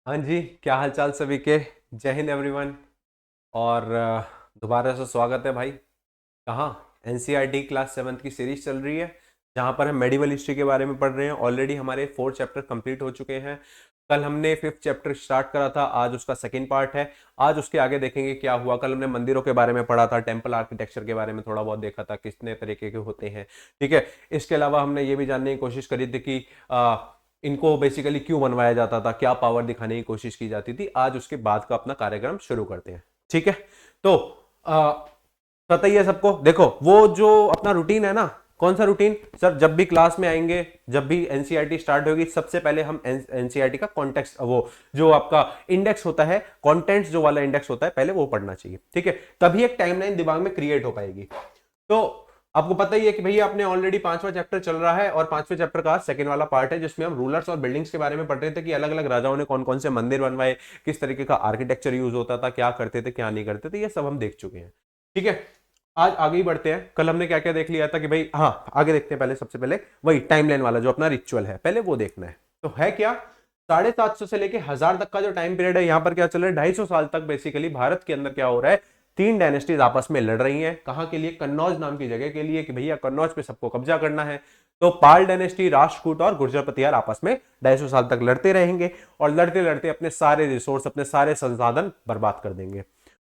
हाँ जी, क्या हाल चाल सभी के। जय हिंद एवरीवन। और दोबारा से स्वागत है भाई। कहाँ? एनसीईआरटी क्लास 7th की सीरीज चल रही है, जहाँ पर हम मेडिवल हिस्ट्री के बारे में पढ़ रहे हैं। ऑलरेडी हमारे 4 चैप्टर कंप्लीट हो चुके हैं। कल हमने 5th चैप्टर स्टार्ट करा था, आज उसका सेकेंड पार्ट है। आज उसके आगे देखेंगे क्या हुआ। कल हमने मंदिरों के बारे में पढ़ा था, टेम्पल आर्किटेक्चर के बारे में थोड़ा बहुत देखा था, कितने तरीके के होते हैं। ठीक है। इसके अलावा हमने ये भी जानने की कोशिश करी थी कि इनको बेसिकली क्यों बनवाया जाता था, क्या पावर दिखाने की कोशिश की जाती थी। आज उसके बाद का अपना कार्यक्रम शुरू करते हैं। ठीक है। तो पता ही है सबको। देखो वो जो अपना रूटीन है ना, कौन सा रूटीन सर? जब भी क्लास में आएंगे, जब भी एनसीईआरटी स्टार्ट होगी, सबसे पहले हम एनसीईआरटी का कॉन्टेक्स्ट, वो जो आपका इंडेक्स होता है, कंटेंट्स जो वाला इंडेक्स होता है, पहले वो पढ़ना चाहिए। ठीक है। तभी एक टाइमलाइन दिमाग में क्रिएट हो पाएगी। तो आपको पता ही है कि भैया आपने ऑलरेडी 5वां चैप्टर चल रहा है, और 5वें चैप्टर का सेकंड वाला पार्ट है, जिसमें हम रूलर्स और बिल्डिंग्स के बारे में पढ़ रहे थे कि अलग अलग राजाओं ने कौन कौन से मंदिर बनवाए, किस तरीके का आर्किटेक्चर यूज होता था, क्या करते थे क्या नहीं करते थे, ये सब हम देख चुके हैं। ठीक है। आज आगे ही बढ़ते हैं। कल हमने क्या क्या देख लिया था कि भाई, हाँ आगे देखते हैं। पहले सबसे पहले वही टाइमलाइन वाला जो अपना रिचुअल है, पहले वो देखना है। तो है क्या, 750 से लेके 1000 तक का जो टाइम पीरियड है, यहां पर क्या चल रहा है, 250 साल तक बेसिकली भारत के अंदर क्या हो रहा है, 3 डायनेस्टीज आपस में लड़ रही हैं। कहां के लिए? कन्नौज नाम की जगह के लिए, कि भैया कन्नौज पे सबको कब्जा करना है। तो पाल डायनेस्टी, राष्ट्रकूट और गुर्जर प्रतिहार आपस में 250 साल तक लड़ते रहेंगे, और लड़ते लड़ते अपने सारे रिसोर्स, अपने सारे संसाधन बर्बाद कर देंगे।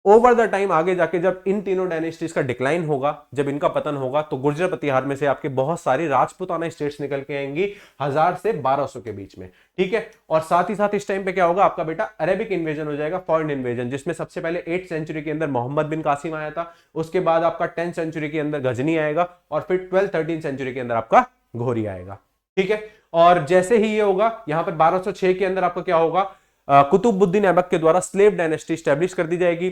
ओवर द टाइम आगे जाके जब इन तीनों डायनेस्टीज का डिक्लाइन होगा, जब इनका पतन होगा, तो गुर्जर प्रतिहार में से आपके बहुत सारी राजपूताना स्टेट्स निकल के आएंगी, 1000 से 1200 के बीच में। ठीक है। और साथ ही साथ इस टाइम पे क्या होगा, आपका बेटा अरेबिक इन्वेजन हो जाएगा, फॉरेन इन्वेजन, जिसमें सबसे पहले 8th सेंचुरी के अंदर मोहम्मद बिन कासिम आया था। उसके बाद आपका 10th सेंचुरी के अंदर गजनी आएगा, और फिर 12th 13th सेंचुरी के अंदर आपका घोरी आएगा। ठीक है। और जैसे ही ये होगा, यहां पर 1206 के अंदर आपका क्या होगा, कुतुबुद्दीन ऐबक के द्वारा स्लेव डायनेस्टी स्टैब्लिश कर दी जाएगी,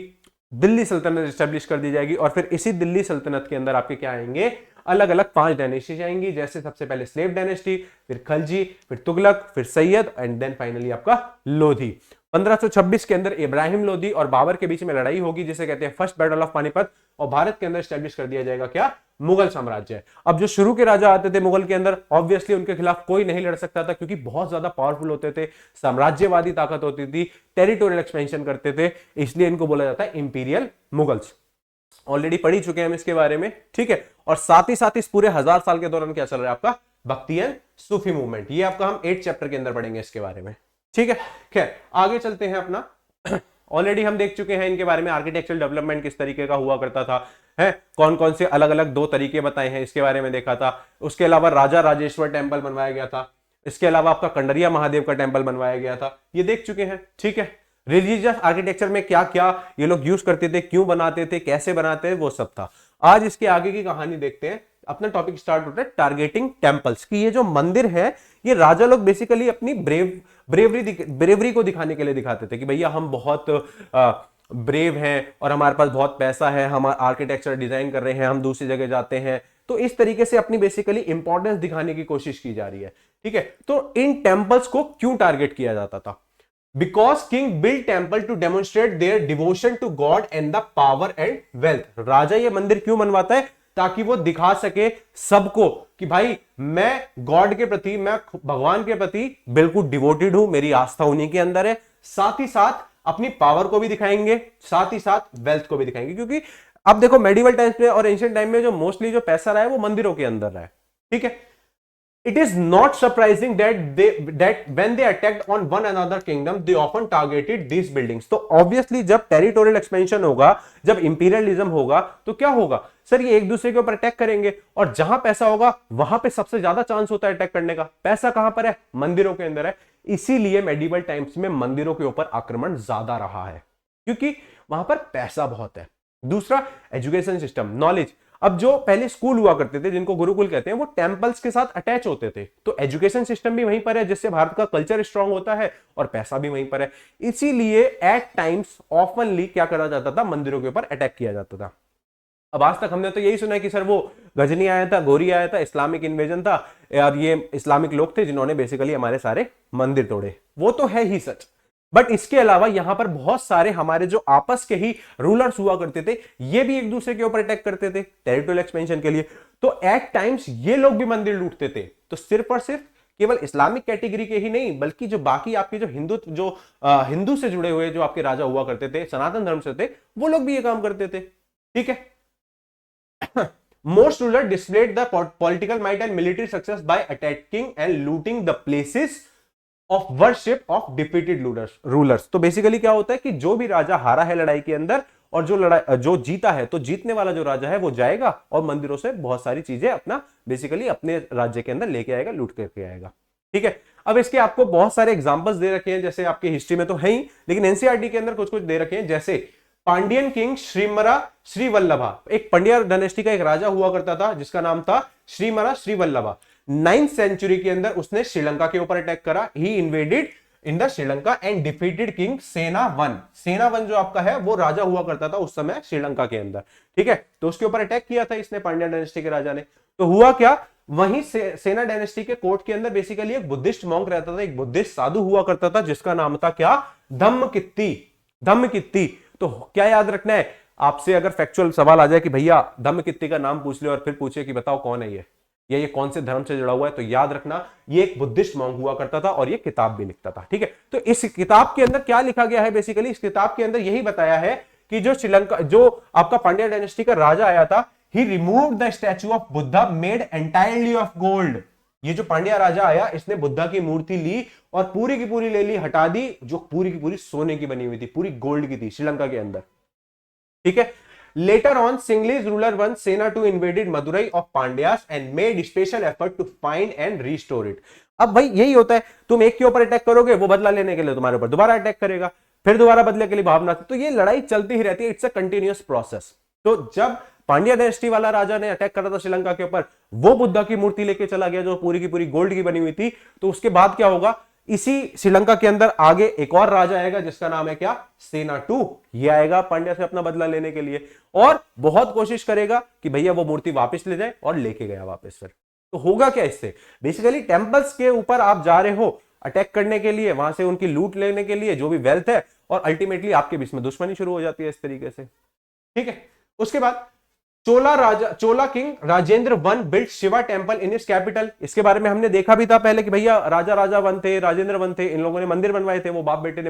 दिल्ली सल्तनत स्टैब्लिश कर दी जाएगी। और फिर इसी दिल्ली सल्तनत के अंदर आपके क्या आएंगे, अलग अलग 5 डायनेस्टी आएंगी। जैसे सबसे पहले स्लेव डायनेस्टी, फिर खलजी, फिर तुगलक, फिर सैयद, एंड देन फाइनली आपका लोधी। 1526 के अंदर इब्राहिम लोधी और बाबर के बीच में लड़ाई होगी, जिसे कहते हैं फर्स्ट बैटल ऑफ पानीपत, और भारत के अंदर स्टैब्लिश कर दिया जाएगा क्या, मुगल साम्राज्य। अब जो शुरू के राजा आते थे मुगल के अंदर, ऑब्वियसली उनके खिलाफ कोई नहीं लड़ सकता था, क्योंकि बहुत ज्यादा पावरफुल होते थे, साम्राज्यवादी ताकत होती थी, टेरिटोरियल एक्सपेंशन करते थे, इसलिए इनको बोला जाता है इंपीरियल मुगल्स। ऑलरेडी पढ़ी चुके हैं हम इसके बारे में। ठीक है। और साथ ही साथ इस पूरे 1000 साल के दौरान क्या चल रहा है, आपका भक्तियन सूफी मूवमेंट। ये आपका हम 8th चैप्टर के अंदर पढ़ेंगे इसके बारे में। ठीक है। खैर आगे चलते हैं अपना। ऑलरेडी हम देख चुके हैं इनके बारे में, आर्किटेक्चरल डेवलपमेंट किस तरीके का हुआ करता था, है कौन कौन से अलग अलग 2 तरीके बताए हैं, इसके बारे में देखा था। उसके अलावा राजा राजेश्वर टेम्पल बनवाया गया था। इसके अलावा आपका कंडरिया महादेव का टेम्पल बनवाया गया था, ये देख चुके हैं। ठीक है। रिलीजियस आर्किटेक्चर में क्या क्या ये लोग यूज करते थे, क्यों बनाते थे, कैसे बनाते थे, वो सब था। आज इसके आगे की कहानी देखते हैं। अपना टॉपिक स्टार्ट होता है टारगेटिंग टेम्पल्स की। ये जो मंदिर है, ये राजा लोग बेसिकली अपनी ब्रेवरी को दिखाने के लिए दिखाते थे कि भैया हम बहुत ब्रेव हैं, और हमारे पास बहुत पैसा है, हम आर्किटेक्चर डिजाइन कर रहे हैं, हम दूसरी जगह जाते हैं। तो इस तरीके से अपनी बेसिकली इंपॉर्टेंस दिखाने की कोशिश की जा रही है। ठीक है। तो इन टेम्पल्स को क्यों टारगेट किया जाता था? Because king built temple to demonstrate their devotion to God and the power and wealth. राजा ये मंदिर क्यों बनवाता है? ताकि वो दिखा सके सबको कि भाई मैं गॉड के प्रति, मैं भगवान के प्रति बिल्कुल डिवोटेड हूं, मेरी आस्था उन्हीं के अंदर है। साथ ही साथ अपनी पावर को भी दिखाएंगे, साथ ही साथ वेल्थ को भी दिखाएंगे। क्योंकि अब देखो मेडिवल टाइम्स में और एंशिएंट टाइम में जो मोस्टली जो पैसा रहा है, वो मंदिरों के अंदर रहा है। ठीक है। It is not surprising that when they attacked on one another kingdom, they often targeted these buildings. तो obviously जब टेरिटोरियल एक्सपेंशन होगा, जब इंपीरियलिज्म होगा, तो क्या होगा सर, ये एक दूसरे के ऊपर अटैक करेंगे, और जहां पैसा होगा वहां पे सबसे ज्यादा चांस होता है अटैक करने का। पैसा कहां पर है? मंदिरों के अंदर है। इसीलिए मेडिवल टाइम्स में मंदिरों के ऊपर आक्रमण ज्यादा रहा है, क्योंकि वहां पर पैसा बहुत है। दूसरा, एजुकेशन सिस्टम, नॉलेज। अब जो पहले स्कूल हुआ करते थे, जिनको गुरुकुल कहते हैं, वो टेम्पल्स के साथ अटैच होते थे, तो एजुकेशन सिस्टम भी वहीं पर है, जिससे भारत का कल्चर स्ट्रांग होता है, और पैसा भी वहीं पर है। इसीलिए एट टाइम्स ऑफनली क्या करा जाता था, मंदिरों के ऊपर अटैक किया जाता था। अब आज तक हमने तो यही सुना है कि सर वो गजनी आया था, गोरी आया था, इस्लामिक इन्वेजन था, और ये इस्लामिक लोग थे जिन्होंने बेसिकली हमारे सारे मंदिर तोड़े। वो तो है ही सच, बट इसके अलावा यहां पर बहुत सारे हमारे जो आपस के ही रूलर्स हुआ करते थे, ये भी एक दूसरे के ऊपर अटैक करते थे टेरिटोरियल एक्सपेंशन के लिए। तो एट टाइम्स ये लोग भी मंदिर लूटते थे। तो सिर्फ और सिर्फ केवल इस्लामिक कैटेगरी के ही नहीं बल्कि जो बाकी आपके जो हिंदू से जुड़े हुए जो आपके राजा हुआ करते थे, सनातन धर्म से थे, वो लोग भी ये काम करते थे। ठीक है। Most ruler displayed the political might and military success by attacking and looting the places of worship of defeated rulers. तो बेसिकली क्या होता है कि जो भी राजा हारा है लड़ाई के अंदर और जो जीता है, तो जीतने वाला जो राजा है वो जाएगा और मंदिरों से बहुत सारी चीजें अपना बेसिकली अपने राज्य के अंदर लेके आएगा, लूट करके आएगा। ठीक है। अब इसके आपको बहुत सारे एग्जांपल्स दे रखे हैं, जैसे आपकी हिस्ट्री में तो है ही, लेकिन एनसीईआरटी के अंदर कुछ कुछ दे रखे हैं, जैसे पांडियन किंग श्रीमरा श्रीवल्लभा। एक पांड्या डायनेस्टी का एक राजा हुआ करता था जिसका नाम था श्रीमरा श्रीवल्लभा। 9th सेंचुरी के अंदर उसने श्रीलंका के ऊपर अटैक करा। He invaded in the Sri Lanka and defeated king Senavan. Senavan जो आपका है वो राजा हुआ करता था उस समय श्रीलंका के अंदर। ठीक है। तो उसके ऊपर अटैक किया था इसने, पांड्या डायनेस्टी के राजा ने। तो हुआ क्या, वहीं सेना डायनेस्टी के कोर्ट के अंदर बेसिकली एक बुद्धिस्ट मॉन्क रहता था, एक बुद्धिस्ट साधु हुआ करता था जिसका नाम था क्या, धम्मकित्ती। धम्मकित्ती। तो क्या याद रखना है, आपसे अगर फैक्चुअल सवाल आ जाए कि भैया धम्मकित्ती का नाम पूछ ले और फिर पूछे कि बताओ कौन है ये, या ये कौन से धर्म से जुड़ा हुआ है, तो याद रखना ये एक बुद्धिस्ट मॉन्क हुआ करता था और ये किताब भी लिखता था। ठीक है। तो इस किताब के अंदर क्या लिखा गया है, बेसिकली इस किताब के अंदर यही बताया है कि जो श्रीलंका, जो आपका पांड्या डायनेस्टी का राजा आया था, he removed the statue of Buddha made entirely of gold. ये जो पांड्या राजा आया, इसने बुद्धा की मूर्ति ली और पूरी की पूरी ले ली, हटा दी, जो पूरी की पूरी सोने की बनी हुई थी, पूरी गोल्ड की थी श्रीलंका के अंदर। ठीक है। Later on, Sinhalese ruler won Sena to invaded Madurai of Pandyas and made special effort to find and restore it. अब भाई यही होता है, तुम एक के ऊपर अटैक करोगे, वो बदला लेने के लिए तुम्हारे ऊपर दोबारा अटैक करेगा, फिर दोबारा बदले के लिए भावना, तो ये लड़ाई चलती ही रहती है। It's a continuous process. तो जब पांड्या डायनेस्टी वाला राजा ने अटैक करा था श्रीलंका के ऊपर, वो बुद्धा की मूर्ति लेके चला गया जो पूरी की पूरी गोल्ड की बनी हुई थी। तो उसके बाद क्या होगा, इसी श्रीलंका के अंदर आगे एक और राजा आएगा जिसका नाम है क्या, सेना 2। ये आएगा पांड्या से अपना बदला लेने के लिए और बहुत कोशिश करेगा कि भैया वो मूर्ति वापस ले जाए, और लेके गया वापस। फिर तो होगा क्या इससे, बेसिकली टेंपल्स के ऊपर आप जा रहे हो अटैक करने के लिए, वहां से उनकी लूट लेने के लिए जो भी वेल्थ है, और अल्टीमेटली आपके बीच में दुश्मनी शुरू हो जाती है इस तरीके से। ठीक है। उसके बाद Chola king Rajendra one built Shiva temple in its capital. इसके बारे में हमने देखा भी था पहले कि भैया राजा वन थे, राजेंद्र वन थे, इन लोगों ने मंदिर बनवाए थे। वो बाप बेटे ने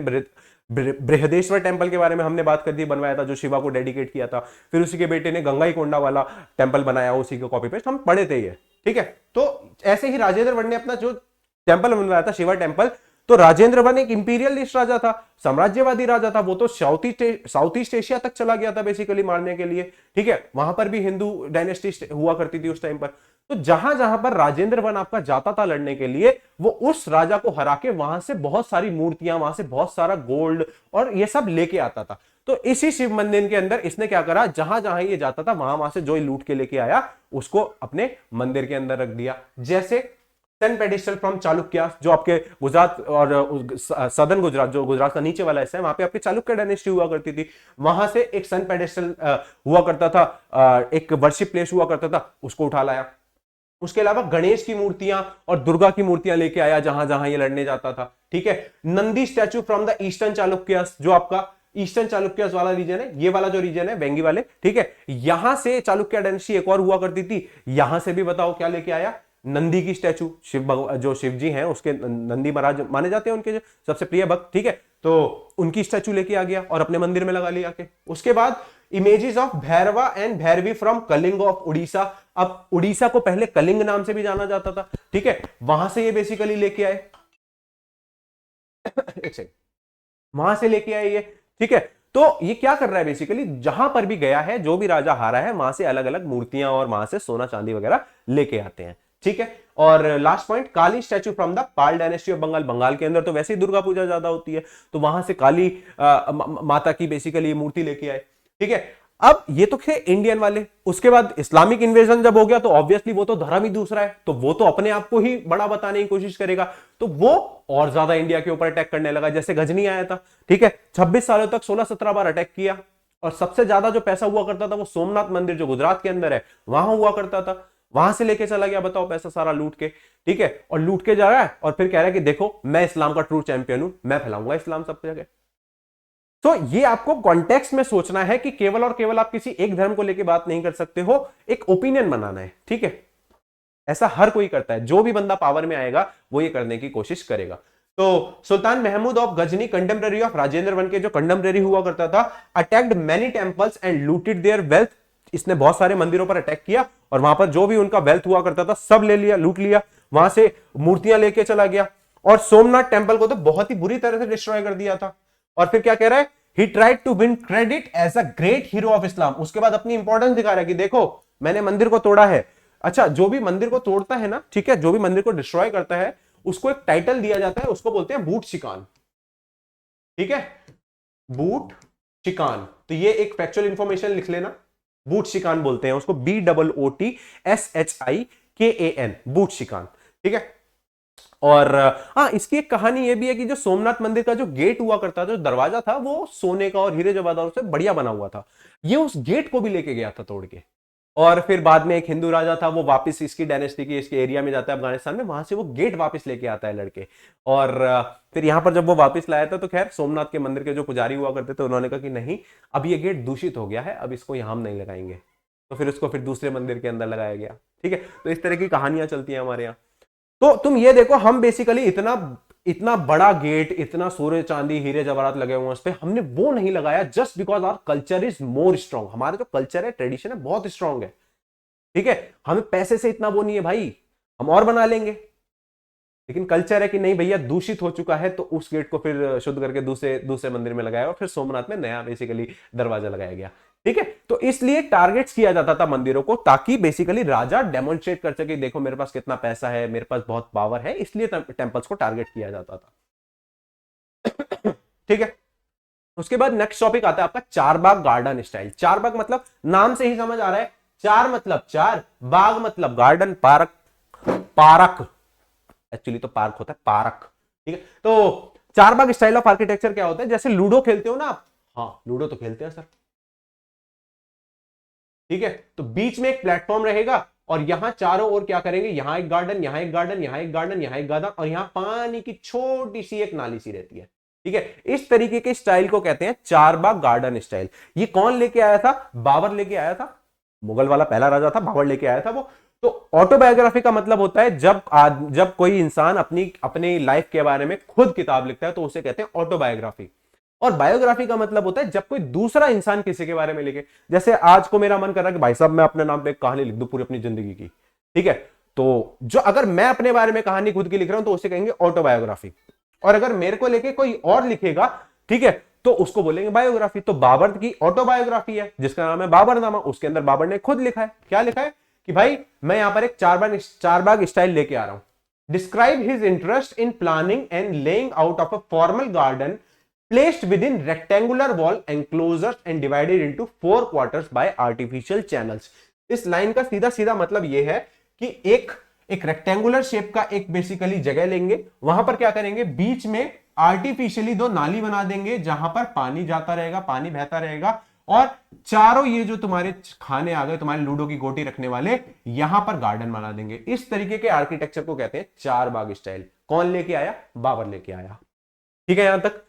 बृहदेश्वर टेंपल के बारे में हमने बात कर दी, बनवाया था, जो शिवा को डेडिकेट किया था। फिर उसी के बेटे ने गंगाईकोंडा वाला टेंपल बनाया, उसी का कॉपी पेस्ट हम पढ़े थे ये। ठीक है। तो ऐसे ही राजेंद्र वन ने अपना जो टेंपल बनवाया था, शिवा टेंपल, तो राजेंद्र वन एक इंपीरियलिस्ट राजा था, साम्राज्यवादी राजा था। वो तो साउथ ईस्ट एशिया तक चला गया था बेसिकली मारने के लिए। ठीक है। वहां पर भी हिंदू डायनेस्टी हुआ करती थी उस टाइम पर। तो जहां जहां पर राजेंद्र वन आपका जाता था लड़ने के लिए, वो उस राजा को हरा के वहां से बहुत सारी मूर्तियां, वहां से बहुत सारा गोल्ड और ये सब लेके आता था। तो इसी शिव मंदिर के अंदर इसने क्या करा, जहां जहां ये जाता था वहां से जो लूट के लेके आया उसको अपने मंदिर के अंदर रख दिया। जैसे सन पेडिस्टल फ्रॉम चालुक्य, जो आपके गुजरात और सदर्न गुजरात, जो गुजरात का नीचे वाला हिस्सा है, वहां पे आपके चालुक्य डायनेस्टी हुआ करती थी। वहां से एक सन पेडिस्टल हुआ करता था, एक वर्शिप प्लेस हुआ करता था, उसको उठा लाया। उसके अलावा गणेश की मूर्तियां और दुर्गा की मूर्तियां लेके आया जहां जहां ये लड़ने जाता था। ठीक है। Nandi statue from the eastern Chalukyas, जो आपका ईस्टर्न चालुक्यस वाला रीजन है, ये वाला जो रीजन है वेंगी वाले। ठीक है। यहां से चालुक्य डायनेस्टी एक और हुआ करती थी, यहां से भी बताओ क्या लेके आया, नंदी की स्टैचू, जो शिव जी हैं उसके नंदी महाराज माने जाते हैं, उनके जो सबसे प्रिय भक्त। ठीक है। तो उनकी स्टैचू लेके आ गया और अपने मंदिर में लगा लिया के। उसके बाद images of Bhairava and Bhairavi from Kalinga of Orissa. अब उड़ीसा को पहले कलिंग नाम से भी जाना जाता था। ठीक है। वहां से ये बेसिकली लेके आए, वहां से लेके आए ये। ठीक है। तो ये क्या कर रहा है, बेसिकली जहां पर भी गया है, जो भी राजा हारा है, वहां से अलग अलग मूर्तियां और वहां से सोना चांदी वगैरह लेके आते हैं। ठीक है। और last point, Kali statue from the Pala dynasty of Bengal. Bengal के अंदर तो वैसे ही दुर्गा पूजा ज्यादा होती है, तो वहां से काली माता की बेसिकली मूर्ति लेके आए। ठीक है। अब ये तो थे इंडियन वाले। उसके बाद इस्लामिक इन्वेजन जब हो गया, तो ऑब्वियसली वो तो धर्म ही दूसरा है, तो वो तो अपने आप को ही बड़ा बताने की कोशिश करेगा, तो वो और ज्यादा इंडिया के ऊपर अटैक करने लगा। जैसे गजनी आया था। ठीक है। 26 सालों तक 16-17 बार अटैक किया, और सबसे ज्यादा जो पैसा हुआ करता था वो सोमनाथ मंदिर जो गुजरात के अंदर है वहां हुआ करता था। वहां से लेके चला गया, बताओ, पैसा सारा लूट के। ठीक है। और लूट के जा रहा है और फिर कह रहा है कि देखो मैं इस्लाम का ट्रू चैंपियन हूं, मैं फैलाऊंगा इस्लाम सब जगह। तो ये आपको कॉन्टेक्स्ट में सोचना है कि केवल और केवल आप किसी एक धर्म को लेकर बात नहीं कर सकते हो, एक ओपिनियन बनाना है। ठीक है। ऐसा हर कोई करता है, जो भी बंदा पावर में आएगा वो ये करने की कोशिश करेगा। तो Sultan Mahmud of Ghazni, contemporary of Rajendra one के जो कंटेम्पररी हुआ करता था, attacked many temples and looted their wealth. इसने बहुत सारे मंदिरों पर अटैक किया और वहां पर जो भी उनका वेल्थ हुआ करता था सब ले लिया, लूट लिया, वहां से मूर्तियां लेके चला गया और सोमनाथ टेंपल को तो बहुत ही बुरी तरह से डिस्ट्रॉय कर दिया था। और फिर क्या कह रहा है, he tried to win credit as a great hero of Islam. उसके बाद अपनी इंपॉर्टेंस दिखा रहा है कि देखो मैंने मंदिर को तोड़ा है। अच्छा, जो भी मंदिर को तोड़ता है ना, ठीक है, जो भी मंदिर को डिस्ट्रॉय करता है उसको एक टाइटल दिया जाता है, उसको बोलते हैं बूट शिकान। ठीक है, बूट शिकान। तो ये एक फैक्चुअल इंफॉर्मेशन लिख लेना, बूट शिकान बोलते हैं उसको, BOOTSHIKAN, बूट शिकान। ठीक है। और हाँ, इसकी एक कहानी ये भी है कि जो सोमनाथ मंदिर का जो गेट हुआ करता था, जो दरवाजा था, वो सोने का और हीरे जवाहरात से बढ़िया बना हुआ था। ये उस गेट को भी लेके गया था तोड़ के। और फिर बाद में एक हिंदू राजा था, वो वापस इसकी डायनेस्टी की इसके एरिया में जाता है अफगानिस्तान में, वहां से वो गेट वापस लेके आता है लड़के। और फिर यहां पर जब वो वापस लाया था तो खैर सोमनाथ के मंदिर के जो पुजारी हुआ करते थे उन्होंने कहा कि नहीं, अब ये गेट दूषित हो गया है, अब इसको यहां हम नहीं लगाएंगे। तो फिर उसको फिर दूसरे मंदिर के अंदर लगाया गया। ठीक है, तो इस तरह की कहानियां चलती हैं हमारे यहाँ। तो तुम ये देखो, हम बेसिकली इतना बड़ा गेट, इतना सोने चांदी हीरे जवाहरात लगे हुए हैं उस पर, हमने वो नहीं लगाया just because our culture is more strong. हमारा जो कल्चर है, ट्रेडिशन है, बहुत स्ट्रॉन्ग है। ठीक है, हमें पैसे से इतना वो नहीं है भाई, हम और बना लेंगे, लेकिन कल्चर है कि नहीं भैया दूषित हो चुका है, तो उस गेट को फिर शुद्ध करके दूसरे मंदिर में लगाया और फिर सोमनाथ में नया बेसिकली दरवाजा लगाया गया। ठीक है, तो इसलिए टारगेट्स किया जाता था मंदिरों को, ताकि बेसिकली राजा डेमोन्स्ट्रेट कर सके, देखो मेरे पास कितना पैसा है, मेरे पास बहुत पावर है, इसलिए टेंपल्स को टारगेट किया जाता था। ठीक है, उसके बाद नेक्स्ट टॉपिक आता है आपका चारबाग गार्डन स्टाइल। चारबाग मतलब नाम से ही समझ आ रहा है, चार मतलब चार, बाग मतलब गार्डन, पार्क, पार्क एक्चुअली तो पार्क होता है, पार्क। ठीक है, तो चारबाग स्टाइल ऑफ आर्किटेक्चर क्या होता है, जैसे लूडो खेलते हो ना आप, हाँ लूडो तो खेलते हैं सर। ठीक है, तो बीच में एक प्लेटफॉर्म रहेगा और यहां चारों ओर क्या करेंगे, यहां एक गार्डन, यहां एक गार्डन, यहां एक गार्डन, यहां एक गार्डन, और यहां पानी की छोटी सी एक नाली सी रहती है। ठीक है, इस तरीके के स्टाइल को कहते हैं चारबाग गार्डन स्टाइल। ये कौन लेके आया था, बाबर लेके आया था, मुगल वाला पहला राजा था, बाबर लेके आया था वो। तो ऑटोबायोग्राफी का मतलब होता है जब कोई इंसान अपनी लाइफ के बारे में खुद किताब लिखता है तो उसे कहते हैं ऑटोबायोग्राफी। और बायोग्राफी का मतलब होता है जब कोई दूसरा इंसान किसी के बारे में लिखे। जैसे आज को मेरा मन कर रहा है कि भाई साहब मैं अपने नाम पे एक कहानी लिख दूं पूरी अपनी जिंदगी की। ठीक है, तो जो अगर मैं अपने बारे में कहानी खुद की लिख रहा हूं तो उसे कहेंगे ऑटोबायोग्राफी, और अगर मेरे को लेके कोई और लिखेगा, ठीक है, तो उसको बोलेंगे बायोग्राफी। तो बाबर की ऑटोबायोग्राफी है जिसका नाम है बाबरनामा, उसके अंदर बाबर ने खुद लिखा है, क्या लिखा है कि भाई मैं यहां पर एक चारबाग स्टाइल लेके आ रहा हूं। Describe his interest in planning and laying out of a formal garden placed within rectangular wall enclosures and divided into 4 quarters by artificial channels। इस लाइन का सीधा सीधा मतलब यह है कि एक रेक्टेंगुलर शेप का एक बेसिकली जगह लेंगे, वहां पर क्या करेंगे, बीच में आर्टिफिशियली 2 नाली बना देंगे जहां पर पानी जाता रहेगा, पानी बहता रहेगा, और चारों ये जो तुम्हारे खाने आ गए, तुम्हारे लूडो की गोटी रखने वाले, यहां पर गार्डन बना देंगे। इस तरीके के आर्किटेक्चर को कहते हैं चारबाग स्टाइल। कौन लेके आया, बाबर लेके आया। ठीक है, यहां तक।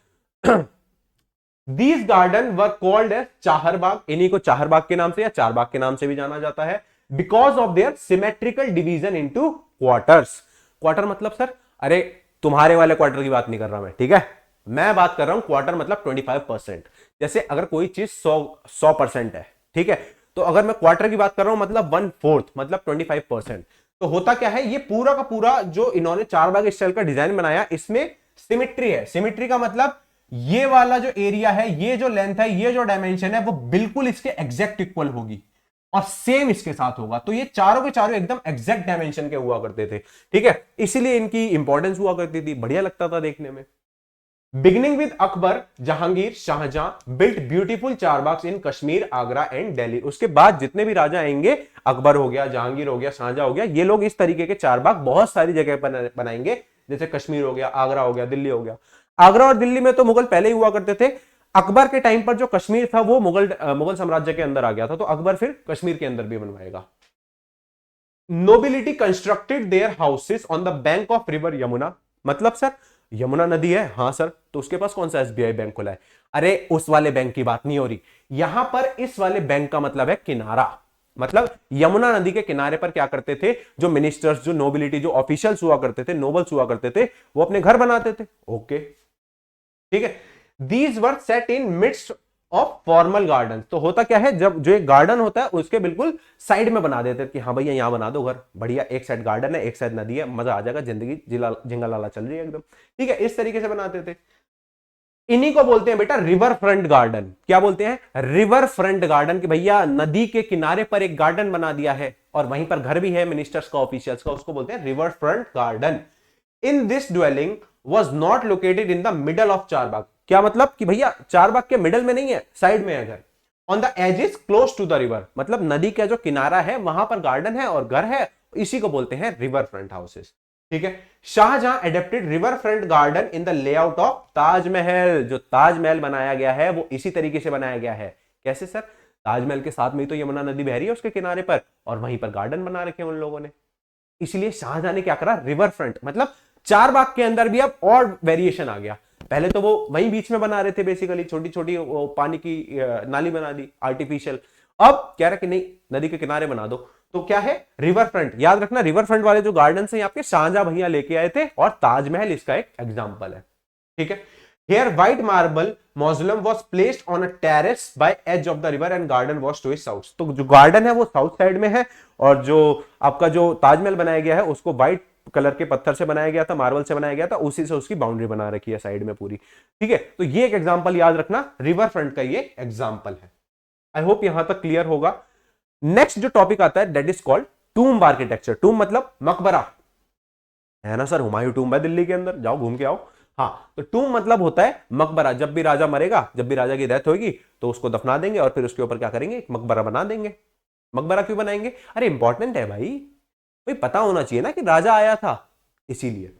These garden were called as चाहरबाग, इन्हीं को चाहरबाग के नाम से या चारबाग के नाम से भी जाना जाता है, because of their symmetrical division into quarters। Quarter मतलब सर, अरे तुम्हारे वाले क्वार्टर की बात नहीं कर रहा मैं, ठीक है, मैं बात कर रहा हूं क्वार्टर मतलब 25%। जैसे अगर कोई चीज 100% है, ठीक है, तो अगर मैं क्वार्टर की बात कर रहा हूं मतलब 1/4 मतलब 25%। तो होता क्या है, ये पूरा का पूरा जो इन्होंने चारबाग स्टाइल का डिजाइन बनाया, इसमें सिमेट्री है। सिमेट्री का मतलब ये वाला जो एरिया है, ये जो लेंथ है, ये जो डायमेंशन है, वो बिल्कुल इसके एग्जैक्ट इक्वल होगी और सेम इसके साथ होगा। तो ये चारों के चारों एकदम एग्जैक्ट डायमेंशन के हुआ करते थे। ठीक है, इसीलिए इनकी इंपॉर्टेंस हुआ करती थी, बढ़िया लगता था देखने में। Beginning with Akbar, Jahangir, Shahjahan built beautiful charbaghs in Kashmir, Agra and Delhi. उसके बाद जितने भी राजा आएंगे, अकबर हो गया, जहांगीर हो गया, शाहजहां हो गया, ये लोग इस तरीके के चारबाग बहुत सारी जगह पर बनाएंगे, जैसे कश्मीर हो गया, आगरा हो गया, दिल्ली हो गया। आगरा और दिल्ली में तो मुगल पहले ही हुआ करते थे। अकबर के टाइम पर जो कश्मीर था वो मुगल साम्राज्य के अंदर आ गया था, तो अकबर फिर कश्मीर के अंदर भी बनवाएगा। Nobility constructed their houses on the bank of river Yamuna. मतलब सर यमुना नदी है, हाँ सर, तो उसके पास कौन सा एसबीआई बैंक खुला है? अरे उस वाले बैंक की बात नहीं हो रही, यहां पर इस वाले बैंक का मतलब है किनारा। मतलब यमुना नदी के किनारे पर क्या करते थे, जो मिनिस्टर्स, जो नोबिलिटी, जो ऑफिशियल्स हुआ करते थे, नोबल्स हुआ करते थे, वो अपने घर बनाते थे। ओके, ठीक है। These were set in midst of formal garden. तो होता क्या है, जब जो एक गार्डन होता है उसके बिल्कुल साइड में बना देते कि हाँ भैया यहां बना दो घर, बढ़िया, एक साइड गार्डन है, एक साइड नदी है, मजा आ जाएगा, जिंदगी जिंगलाला चल रही है एकदम, ठीक है, इस तरीके से बनाते थे। इन्हीं को बोलते हैं बेटा रिवर फ्रंट गार्डन। क्या बोलते हैं? रिवर फ्रंट गार्डन, कि भैया नदी के किनारे पर एक गार्डन बना दिया है और वहीं पर घर भी है मिनिस्टर्स का, ऑफिशियल्स का, उसको बोलते हैं river front garden. In this dwelling was not located in the middle of Charbagh. क्या मतलब कि भैया चारबाग के मिडल में नहीं है, साइड में है घर। On the edges close to the river, मतलब नदी का जो किनारा है वहां पर गार्डन है और घर है, इसी को बोलते हैं रिवर फ्रंट हाउसेस, ठीक है। Shah Jahan adapted river front garden in the layout of Taj Mahal. जो ताजमहल बनाया गया है वो इसी तरीके से बनाया गया है। कैसे सर? ताजमहल के साथ में ही तो यमुना नदी बह रही है उसके किनारे पर, और वहीं पर गार्डन बना रखे हैं उन लोगों ने। इसलिए शाहजहां ने क्या करा, रिवर फ्रंट, मतलब चारबाग के अंदर भी अब और वेरिएशन आ गया। पहले तो वो वहीं बीच में बना रहे थे, बेसिकली छोटी छोटी पानी की नाली बना दी आर्टिफिशियल। अब कह रहा कि नहीं, नदी के किनारे बना दो। तो क्या है, रिवर फ्रंट। याद रखना, रिवर फ्रंट वाले जो गार्डन है यहाँ पे शाहजहां भैया लेके आए थे, और ताजमहल इसका एक एग्जाम्पल है, ठीक है। Here white marble mausoleum was placed on a terrace by edge of the river and garden was to its south। तो जो गार्डन है वो साउथ साइड में है, और जो आपका जो ताजमहल बनाया गया है उसको व्हाइट कलर के पत्थर से बनाया गया था, मार्बल से बनाया गया था, उसी से उसकी बाउंड्री बना रखी है साइड में पूरी, ठीक है। तो ये एक एग्जांपल याद रखना, रिवर फ्रंट का ये एग्जांपल है। आई होप यहां तक क्लियर होगा। नेक्स्ट जो टॉपिक आता है that is called tomb architecture. Tomb मतलब मकबरा, है ना सर, हुमायूं टूम्ब है दिल्ली के अंदर, जाओ घूम के आओ। हाँ, तो टूम्ब मतलब होता है मकबरा। जब भी राजा मरेगा, जब भी राजा की डेथ होगी तो उसको दफना देंगे और फिर उसके ऊपर क्या करेंगे, एक मकबरा बना देंगे। मकबरा क्यों बनाएंगे? अरे इंपॉर्टेंट है भाई, भाई पता होना चाहिए ना कि राजा आया था, इसीलिए।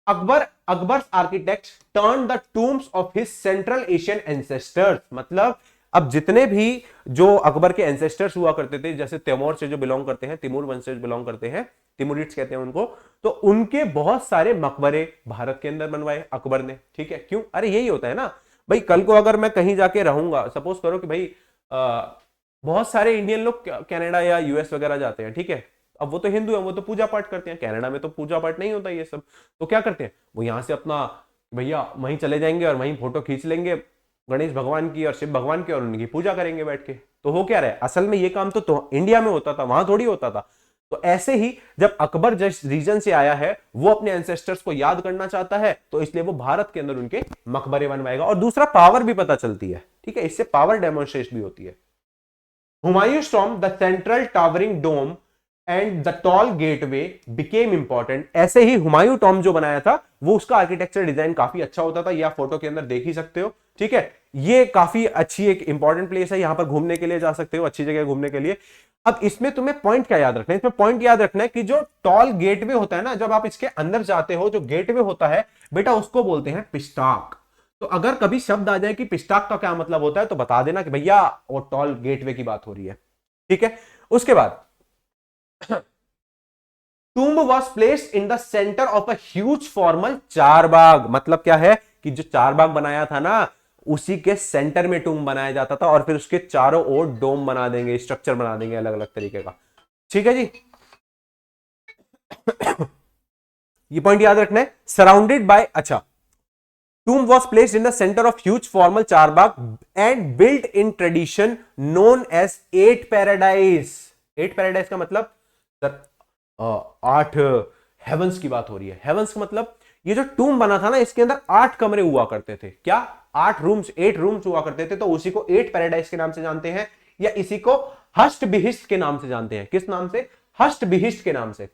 Akbar architect turn the tombs of his central Asian ancestors. मतलब अब जितने भी जो अकबर के एंसेस्टर्स हुआ करते थे, जैसे तैमूर से जो बिलोंग करते हैं, तिमूर वंश से बिलोंग करते हैं, तिमुरिड्स कहते हैं उनको, तो उनके बहुत सारे मकबरे भारत के अंदर बनवाए अकबर ने, ठीक है। क्यों? अरे यही होता है ना भाई, कल को अगर मैं कहीं जाके रहूंगा, सपोज करो कि भाई बहुत सारे इंडियन लोग कनाडा या यूएस वगैरह जाते हैं, ठीक है। अब वो तो हिंदू है, वो तो पूजा पाठ करते हैं, कनाडा में तो पूजा पाठ नहीं होता ये सब, तो क्या करते हैं वो यहां से अपना भैया वहीं चले जाएंगे और वहीं फोटो खींच लेंगे गणेश भगवान की और शिव भगवान की, और उनकी पूजा करेंगे बैठ के। तो हो क्या रहा है, असल में ये काम तो इंडिया में होता था, वहां थोड़ी होता था। तो ऐसे ही जब अकबर जिस रीजन से आया है वो अपने एंसेस्टर्स को याद करना चाहता है, तो इसलिए वो भारत के अंदर उनके मकबरे बनवाएगा। और दूसरा, पावर भी पता चलती है, ठीक है, इससे पावर डेमोन्स्ट्रेशन भी होती है। Humayun tomb, the central towering dome and the tall gateway became important. ऐसे ही हुमायूं टॉम्ब जो बनाया था वो उसका आर्किटेक्चर डिजाइन काफी अच्छा होता था, ये आप फोटो के अंदर देख ही सकते हो, ठीक है। ये काफी अच्छी एक इंपॉर्टेंट प्लेस है, यहां पर घूमने के लिए जा सकते हो, अच्छी जगह घूमने के लिए। अब इसमें तुम्हें पॉइंट क्या याद रखना है, इसमें पॉइंट याद रखना है कि जो टॉल गेटवे होता है ना, जब आप इसके अंदर जाते हो, जो गेटवे होता है बेटा उसको बोलते हैं पिस्टाक। तो अगर कभी शब्द आ जाए कि पिस्टाक का क्या मतलब होता है, तो बता देना कि भैया वो टॉल गेटवे की बात हो रही है, ठीक है। उसके बाद tomb was placed in the centre of a huge formal Charbagh. मतलब क्या है कि जो चारबाग बनाया था ना, उसी के सेंटर में टूम्ब बनाया जाता था, और फिर उसके चारों ओर डोम बना देंगे, स्ट्रक्चर बना देंगे अलग अलग तरीके का, ठीक है जी। ये पॉइंट याद रखना है, सराउंडेड बाय, अच्छा, tomb was placed in the centre of huge formal charbagh and built in tradition known as eight paradise. Eight paradise का मतलब सर 8 हेवंस की बात हो रही है। हेवंस का मतलब ये जो टूम्ब बना था ना, इसके अंदर 8 कमरे हुआ करते थे। क्या? 8 रूम्स, 8 रूम्स हुआ करते थे, तो उसी को 8 पैराडाइज के नाम से जानते हैं, या इसी को हष्ट बिहिष्ट के नाम से जानते हैं। किस नाम से? हष्ट बिहिष्ट के नाम से।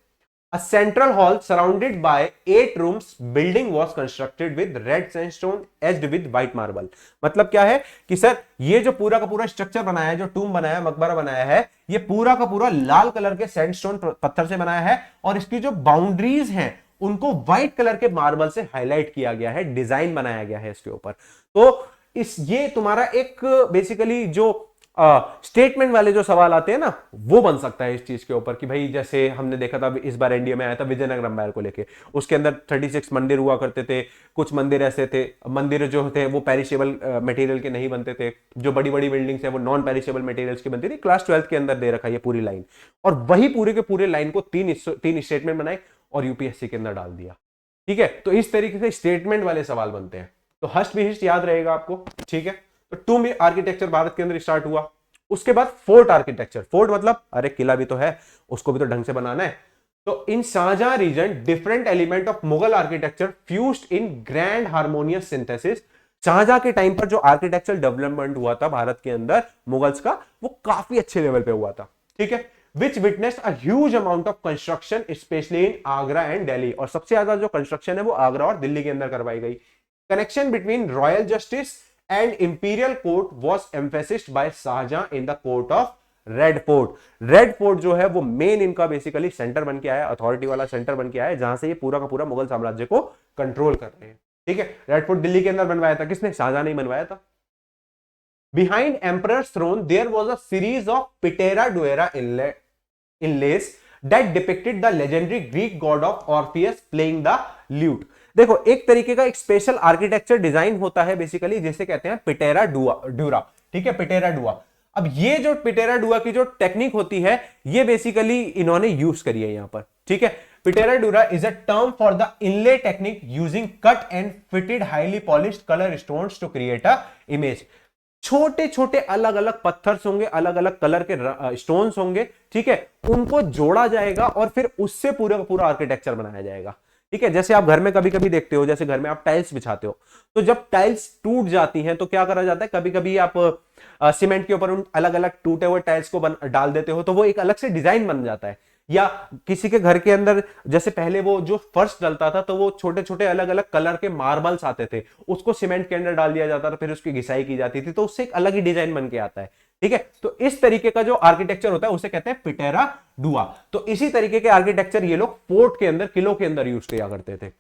A central hall surrounded by 8 rooms building was constructed with red sandstone edged with white marble। मतलब क्या है कि सर ये जो पूरा का पूरा स्ट्रक्चर बनाया है, जो टूम्ब बनाया है, मकबरा बनाया है, ये पूरा का पूरा लाल कलर के सैंडस्टोन पत्थर से बनाया है, और इसकी जो बाउंड्रीज हैं उनको व्हाइट कलर के मार्बल से हाईलाइट किया गया है, डिजाइन बनाया गया है इसके ऊपर। तो ये तुम्हारा एक बेसिकली जो स्टेटमेंट वाले जो सवाल आते हैं ना, वो बन सकता है इस चीज के ऊपर कि भाई जैसे हमने देखा था इस बार एनडीए में आया था विजयनगर अंपायर को लेके, उसके अंदर 36 मंदिर हुआ करते थे, कुछ मंदिर ऐसे थे, मंदिर जो थे वो पेरिशेबल मटेरियल के नहीं बनते थे, जो बड़ी बड़ी बिल्डिंग्स है वो नॉन पेरिशेबल मटेरियल्स की बनती थी। क्लास 12 के अंदर दे रखा है ये पूरी लाइन, और वही पूरे के पूरे लाइन को तीन स्टेटमेंट बनाए और यूपीएससी के अंदर डाल दिया। ठीक है, तो इस तरीके से स्टेटमेंट वाले सवाल बनते हैं। तो हस्ट भी हिस्ट याद रहेगा आपको। ठीक है, तो टूम आर्किटेक्चर भारत के अंदर स्टार्ट हुआ। उसके बाद फोर्ट आर्किटेक्चर, फोर्ट मतलब अरे किला भी तो है, उसको भी तो ढंग से बनाना है। तो in Shahjahan region different element of Mughal architecture fused in grand harmonious synthesis. Shahjahan के टाइम पर जो आर्किटेक्चरल डेवलपमेंट हुआ था भारत के अंदर मुगल्स का, वो काफी अच्छे लेवल पे हुआ था। ठीक है, which witnessed a huge amount of construction specially in Agra and Delhi, और सबसे ज्यादा जो कंस्ट्रक्शन है वो आगरा और दिल्ली के अंदर करवाई गई। Connection between royal justice and imperial court was emphasised by Shah Jahan in the court of Red Fort. Red Fort जो है वो मेन इनका बेसिकली सेंटर बन के आया, अथॉरिटी वाला सेंटर बन के आया, जहां से ये पूरा का पूरा मुगल साम्राज्य को कंट्रोल कर रहे हैं। ठीक है, रेड फोर्ट दिल्ली के अंदर बनवाया था किसने? शाहजहां ने बनवाया था। Behind emperor's throne there was a series of pietra dura inlays that depicted the legendary Greek god of Orpheus playing the lute. देखो, एक तरीके का एक स्पेशल आर्किटेक्चर डिजाइन होता है बेसिकली, जिसे कहते हैं पिटेरा ड्यूरा। ठीक है, पिटेरा डुआ। अब ये जो पिटेरा डुआ की जो टेक्निक होती है, ये बेसिकली इन्होंने यूज करी है यहां पर। ठीक है, pietra dura is a term for the inlay technique using cut and fitted highly polished colour stones to create a image. छोटे छोटे अलग अलग पत्थर होंगे, अलग अलग कलर के स्टोन्स होंगे। ठीक है, उनको जोड़ा जाएगा और फिर उससे पूरा का पूरा आर्किटेक्चर बनाया जाएगा। ठीक है, जैसे आप घर में कभी कभी देखते हो, जैसे घर में आप टाइल्स बिछाते हो, तो जब टाइल्स टूट जाती हैं तो क्या करा जाता है, कभी कभी आप सीमेंट के ऊपर उन अलग अलग टूटे हुए टाइल्स को डाल देते हो, तो वो एक अलग से डिजाइन बन जाता है। या किसी के घर के अंदर जैसे पहले वो जो फर्श डलता था, तो वो छोटे छोटे अलग अलग कलर के मार्बल्स आते थे, उसको सीमेंट के अंदर डाल दिया जाता था, फिर उसकी घिसाई की जाती थी, तो उससे एक अलग ही डिजाइन बन के आता है। ठीक है, तो इस तरीके का जो आर्किटेक्चर होता है उसे कहते हैं पिटेरा डुआ। तो इसी तरीके के आर्किटेक्चर ये लोग फोर्ट के अंदर, किलों के अंदर यूज किया करते थे।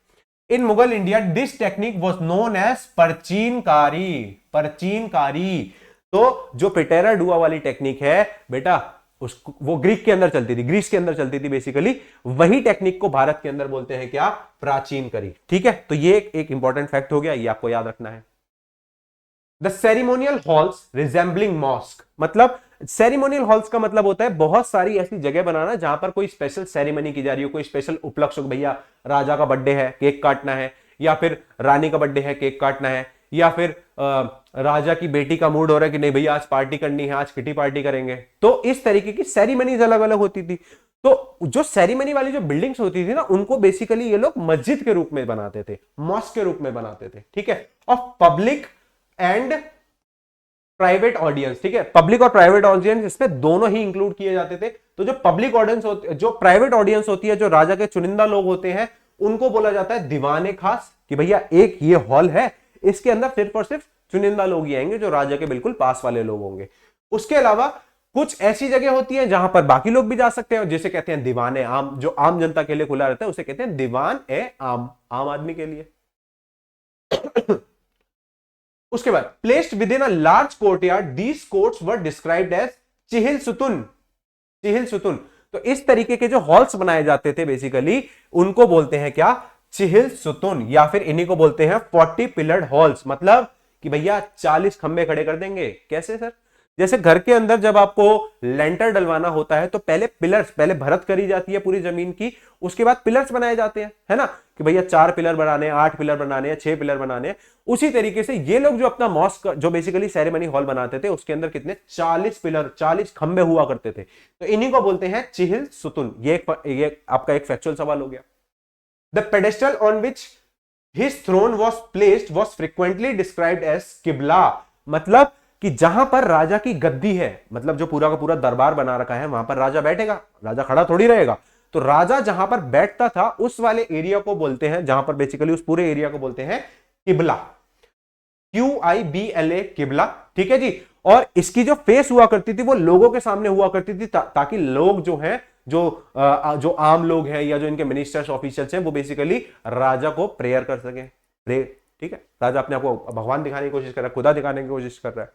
In Mughal India this technique was known as parchinkari. Parchinkari, तो जो पिटेरा डुआ वाली टेक्निक है बेटा, उसको वो ग्रीक के अंदर चलती थी, ग्रीस के अंदर चलती थी बेसिकली, वही टेक्निक को भारत के अंदर बोलते हैं क्या? प्राचीन करी। ठीक है, तो ये एक इंपॉर्टेंट फैक्ट हो गया, ये आपको याद रखना है। The ceremonial halls resembling mosque, मतलब सेरिमोनियल हॉल्स का मतलब होता है बहुत सारी ऐसी जगह बनाना जहां पर कोई स्पेशल सेरेमनी की जा रही हो, कोई स्पेशल उपलक्ष्य, भैया राजा का बर्थडे है केक काटना है, या फिर रानी का बर्थडे है केक काटना है, या फिर राजा की बेटी का मूड हो रहा है कि नहीं भैया आज पार्टी करनी है, आज किटी पार्टी करेंगे। तो इस तरीके की सेरेमनीज अलग अलग होती थी। तो जो सेरेमनी वाली जो बिल्डिंग्स होती थी ना, उनको बेसिकली ये लोग मस्जिद के रूप में बनाते थे, मॉस्क के रूप में बनाते थे। ठीक है, और पब्लिक एंड प्राइवेट ऑडियंस। ठीक है, पब्लिक और प्राइवेट ऑडियंस इसमें दोनों ही इंक्लूड किए जाते थे। तो जो पब्लिक ऑडियंस होती, जो प्राइवेट ऑडियंस होती है, जो राजा के चुनिंदा लोग होते हैं, उनको बोला जाता है दीवाने खास, कि भैया एक ये हॉल है, इसके अंदर सिर्फ और सिर्फ चुनिंदा लोग ही आएंगे, जो राजा के बिल्कुल पास वाले लोग होंगे। उसके अलावा कुछ ऐसी जगह होती है जहां पर बाकी लोग भी जा सकते हैं, जिसे कहते हैं दीवाने आम, जो आम जनता के लिए खुला रहता है, उसे कहते हैं दीवान ए आम, आम आदमी के लिए। उसके बाद placed within a large courtyard, these courts were described as Chihil Sutun. Chihil Sutun, तो इस तरीके के जो हॉल्स बनाए जाते थे बेसिकली, उनको बोलते हैं क्या? चिहिल सुतुन, या फिर इन्हीं को बोलते हैं 40 पिलर्ड हॉल्स। मतलब कि भैया 40 खंबे खड़े कर देंगे। कैसे सर? जैसे घर के अंदर जब आपको लेंटर डलवाना होता है, तो पहले पिलर्स, पहले भरत करी जाती है पूरी जमीन की, उसके बाद पिलर्स बनाए जाते हैं, है ना, कि भैया 4 पिलर बनाने हैं, 8 पिलर बनाने हैं, 6 पिलर बनाने हैं। उसी तरीके से ये लोग जो अपना मॉस्क, जो बेसिकली सेरेमनी हॉल बनाते थे, उसके अंदर कितने 40 पिलर, 40 खंबे हुआ करते थे। तो इन्हीं को बोलते हैं चिहिल सुतुन। ये आपका एक फैक्चुअल सवाल हो गया। The pedestal on which his throne was placed was frequently described as किबला। मतलब कि जहां पर राजा की गद्दी है, मतलब जो पूरा का पूरा दरबार बना रखा है, वहां पर राजा बैठेगा, राजा खड़ा थोड़ी रहेगा। तो राजा जहां पर बैठता था, उस वाले एरिया को बोलते हैं, जहां पर बेसिकली उस पूरे एरिया को बोलते हैं किबला। QIBLA, किबला। ठीक है जी। और इसकी जो फेस हुआ करती थी, वो लोगों के सामने हुआ करती थी, ताकि लोग जो हैं, जो आम लोग हैं, या जो इनके मिनिस्टर्स ऑफिशियल्स हैं, वो बेसिकली राजा को प्रेयर कर सके। प्रे, ठीक है, राजा अपने आप को भगवान दिखाने की कोशिश कर रहा है, खुदा दिखाने की कोशिश कर रहा है।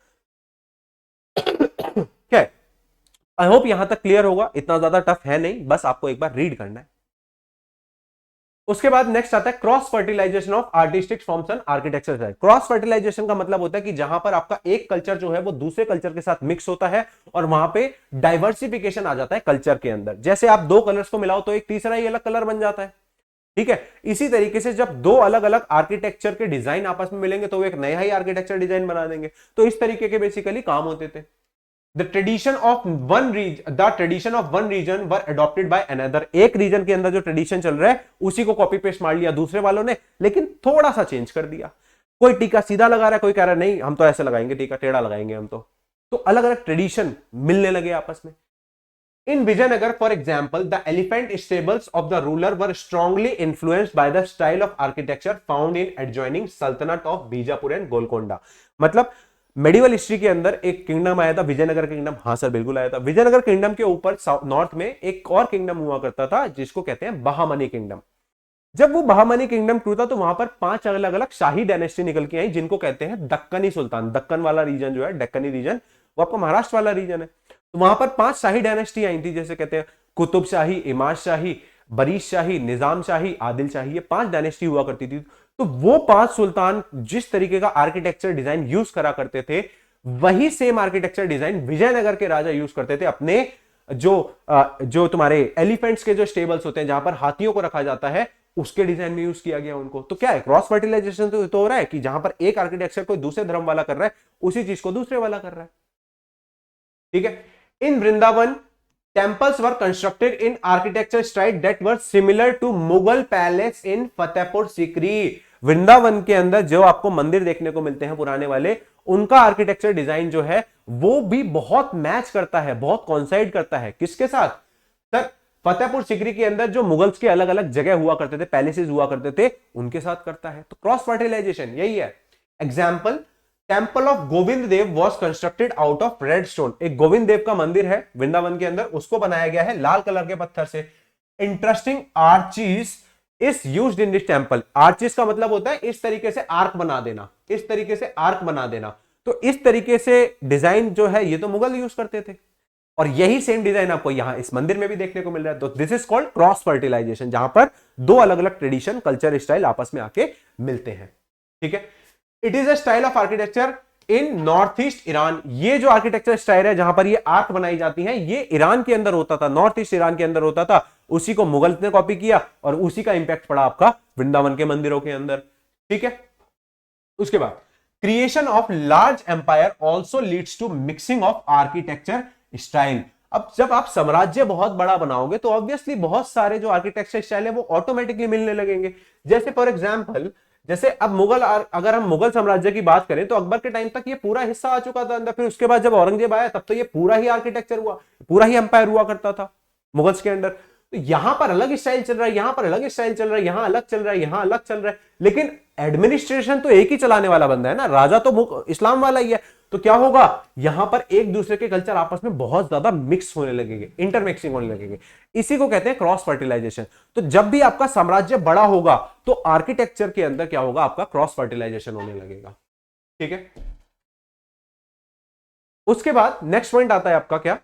आई होप यहां तक क्लियर होगा, इतना ज्यादा टफ है नहीं, बस आपको एक बार रीड करना है। उसके बाद नेक्स्ट आता है cross fertilisation of artistic forms and architecture style. Cross fertilisation का मतलब होता है कि जहां पर आपका एक कल्चर जो है वो दूसरे कल्चर के साथ मिक्स होता है और वहां पे डाइवर्सिफिकेशन आ जाता है कल्चर के अंदर। जैसे आप दो कलर्स को मिलाओ तो एक तीसरा ही अलग कलर बन जाता है, ठीक है। इसी तरीके से जब दो अलग अलग आर्किटेक्चर के डिजाइन आपस में मिलेंगे तो वो एक नया ही आर्किटेक्चर डिजाइन बना देंगे। तो इस तरीके के बेसिकली काम होते थे। The tradition of one region were adopted by another। एक रीजन के अंदर जो ट्रेडिशन चल रहा है उसी को कॉपी पेस्ट मार लिया दूसरे वालों ने, लेकिन थोड़ा सा चेंज कर दिया। कोई टीका सीधा लगा रहा है, कोई कह रहा है नहीं हम तो ऐसे लगाएंगे, टीका टेढ़ा लगाएंगे हम तो अलग अलग ट्रेडिशन मिलने लगे आपस में। In Vijayanagar, for example, the elephant stables of the ruler were strongly influenced by the style of architecture found in adjoining Sultanate of Bijapur and Golconda। मतलब मेडिवल हिस्ट्री के अंदर एक किंगडम आया था, विजयनगर किंगडम। हाँ सर बिल्कुल आया था। विजयनगर किंगडम के ऊपर नॉर्थ में एक और किंगडम हुआ करता था जिसको कहते हैं बहामनी किंगडम। जब वो बहामनी किंगडम टूटा तो वहां पर 5 अलग अलग शाही डायनेस्टी निकल के आई जिनको कहते हैं दक्कनी सुल्तान। दक्कन वाला रीजन जो है, दक्कनी रीजन, वो आपका महाराष्ट्र वाला रीजन है। तो वहां पर 5 शाही डायनेस्टी आई थी, जैसे कहते हैं कुतुब शाही, इमाद शाही, बरीश शाही, निजाम शाही, आदिल शाही। ये 5 डायनेस्टी हुआ करती थी। तो वो 5 सुल्तान जिस तरीके का आर्किटेक्चर डिजाइन यूज करा करते थे वही सेम आर्किटेक्चर डिजाइन विजयनगर के राजा यूज करते थे अपने जो तुम्हारे एलिफेंट्स के जो स्टेबल्स होते हैं जहां पर हाथियों को रखा जाता है उसके डिजाइन में यूज किया गया उनको। तो क्या है, क्रॉस फर्टिलाइजेशन तो हो रहा है कि जहां पर एक आर्किटेक्चर कोई दूसरे धर्म वाला कर रहा है उसी चीज को दूसरे वाला कर रहा है, ठीक है। इन Vrindavan temples were constructed in architecture style that were similar to Mughal palace in Fatehpur Sikri. Vrindavan के अंदर जो आपको मंदिर देखने को मिलते हैं पुराने वाले, उनका आर्किटेक्चर डिजाइन जो है वो भी बहुत मैच करता है, बहुत कॉन्साइड करता है किसके साथ सर, फतेहपुर सीकरी के अंदर जो मुगल्स के अलग अलग जगह हुआ करते थे, पैलेसेस हुआ करते थे, उनके साथ करता है। तो क्रॉस फर्टिलाइजेशन यही है। Example, temple of Govind Dev was constructed out of red stone. एक गोविंद देव का मंदिर है वृंदावन के अंदर, उसको बनाया गया है लाल कलर के पत्थर से। Interesting, Archies is used in this temple. Archies का मतलब होता है इस तरीके से आर्क बना देना, इस तरीके से आर्क बना देना। तो इस तरीके से डिजाइन जो है ये तो मुगल यूज करते थे और यही सेम डिजाइन आपको यहां इस मंदिर में भी देखने को मिल रहा है। तो this is called cross fertilisation, जहां पर दो अलग अलग ट्रेडिशन, कल्चर, स्टाइल आपस में आके मिलते हैं, ठीक है। It is a style of architecture in north east Iran. ये जो आर्किटेक्चर स्टाइल है जहां पर ये आर्क बनाई जाती है, ये ईरान के अंदर होता था, नॉर्थ ईस्ट ईरान के अंदर होता था। उसी को मुगल ने कॉपी किया और उसी का इंपैक्ट पड़ा आपका वृंदावन के मंदिरों के अंदर, ठीक है। उसके बाद creation of large empire also leads to mixing of architecture style. अब जब आप साम्राज्य बहुत बड़ा बनाओगे तो ऑब्वियसली बहुत सारे जो आर्किटेक्चर स्टाइल है वो ऑटोमेटिकली मिलने लगेंगे। जैसे फॉर एग्जांपल, जैसे अब मुगल, अगर हम मुगल साम्राज्य की बात करें तो अकबर के टाइम तक ये पूरा हिस्सा आ चुका था अंदर। फिर उसके बाद जब औरंगजेब आया तब तो ये पूरा ही आर्किटेक्चर हुआ, पूरा ही एम्पायर हुआ करता था मुगल्स के अंदर। तो यहां पर अलग स्टाइल चल रहा है, यहां पर अलग स्टाइल चल रहा है, यहां अलग चल रहा है, यहां अलग चल रहा है, लेकिन एडमिनिस्ट्रेशन तो एक ही चलाने वाला बंदा है ना, राजा तो इस्लाम वाला ही है। तो क्या होगा, यहां पर एक दूसरे के कल्चर आपस में बहुत ज्यादा मिक्स होने लगेंगे, इंटरमिक्सिंग होने लगेंगे। इसी को कहते हैं क्रॉस फर्टिलाइजेशन। तो जब भी आपका साम्राज्य बड़ा होगा तो आर्किटेक्चर के अंदर क्या होगा, आपका क्रॉस फर्टिलाइजेशन होने लगेगा, ठीक है। उसके बाद नेक्स्ट पॉइंट आता है आपका क्या,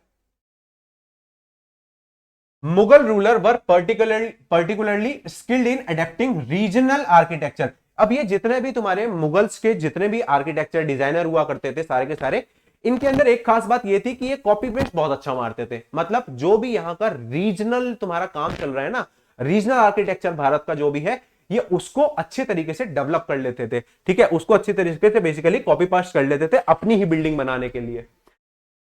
Mughal ruler were particularly skilled in adapting regional architecture. अब ये जितने भी तुम्हारे मुगल्स के जितने भी आर्किटेक्चर डिजाइनर हुआ करते थे सारे के सारे, इनके अंदर एक खास बात ये थी कि ये कॉपी पेस्ट बहुत अच्छा मारते थे। मतलब जो भी यहां का रीजनल तुम्हारा काम चल रहा है ना, रीजनल आर्किटेक्चर भारत का जो भी है, ये उसको अच्छे तरीके से डेवलप कर लेते थे, ठीक है। उसको अच्छी तरीके से बेसिकली कॉपी पेस्ट कर लेते थे अपनी ही बिल्डिंग बनाने के लिए।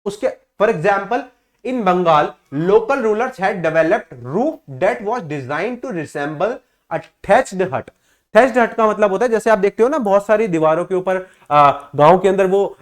उसके for example, in Bengal, local rulers had developed roof that was designed to resemble a thatched hut। Thatched हट का मतलब होता है, जैसे आप देखते हो ना बहुत सारी दीवारों के ऊपर गांव के अंदर वो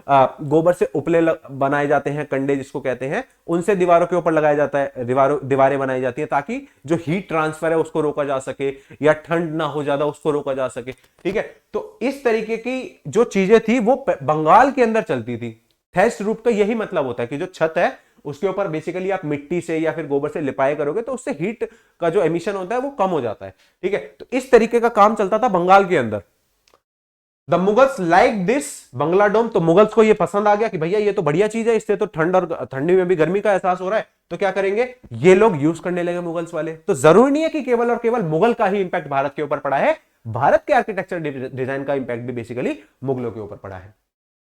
गोबर से उपले बनाए जाते हैं, कंडे जिसको कहते हैं, उनसे दीवारों के ऊपर लगाया जाता है, दीवारें बनाई जाती है ताकि जो हीट ट्रांसफर है उसको रोका जा सके या ठंड ना हो ज्यादा उसको रोका जा सके, ठीक है। तो इस तरीके की जो चीजें थी वो बंगाल के अंदर चलती थी। थैच्ड रूफ का यही मतलब होता है कि जो छत है उसके ऊपर बेसिकली आप मिट्टी से या फिर गोबर से लिपाई करोगे तो उससे हीट का जो एमिशन होता है वो कम हो जाता है, ठीक है। तो इस तरीके का काम चलता था बंगाल के अंदर। द मुगल्स लाइक दिस बंगला डोम, तो मुगल्स को ये पसंद आ गया कि भैया ये तो बढ़िया चीज है, इससे तो ठंड और ठंडी में भी गर्मी का एहसास हो रहा है, तो क्या करेंगे ये लोग यूज करने लगे मुगल्स वाले। तो जरूरी नहीं है कि केवल और केवल मुगल का ही इंपैक्ट भारत के ऊपर पड़ा है, भारत के आर्किटेक्चर डिजाइन का इंपैक्ट भी बेसिकली मुगलों के ऊपर पड़ा है।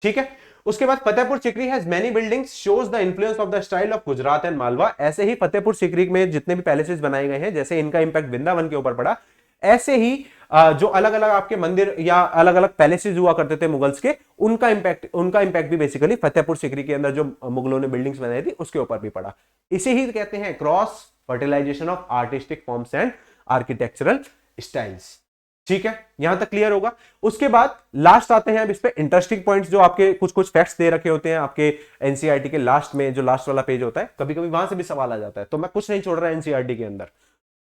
ठीक है, उसके बाद Fatehpur Sikri has many buildings shows the influence of the style of Gujarat and Malwa. ऐसे ही फतेहपुर सिकरी में जितने भी पैलेसेस बनाए गए हैं, जैसे इनका इंपैक्ट वृंदावन के ऊपर पड़ा, ऐसे ही जो अलग अलग आपके मंदिर या अलग अलग पैलेसेस हुआ करते थे मुगल्स के, उनका इंपैक्ट भी बेसिकली फतेहपुर सिकरी के अंदर जो मुगलों ने बिल्डिंग्स बनाई थी उसके ऊपर भी पड़ा। इसे ही कहते हैं cross fertilisation of artistic forms and architectural styles. ठीक है, यहां तक क्लियर होगा। उसके बाद लास्ट आते हैं अब इस पे इंटरेस्टिंग पॉइंट्स, जो आपके कुछ कुछ फैक्ट्स दे रखे होते हैं आपके एनसीईआरटी के लास्ट में, जो लास्ट वाला पेज होता है, कभी कभी वहां से भी सवाल आ जाता है, तो मैं कुछ नहीं छोड़ रहा एनसीईआरटी के अंदर।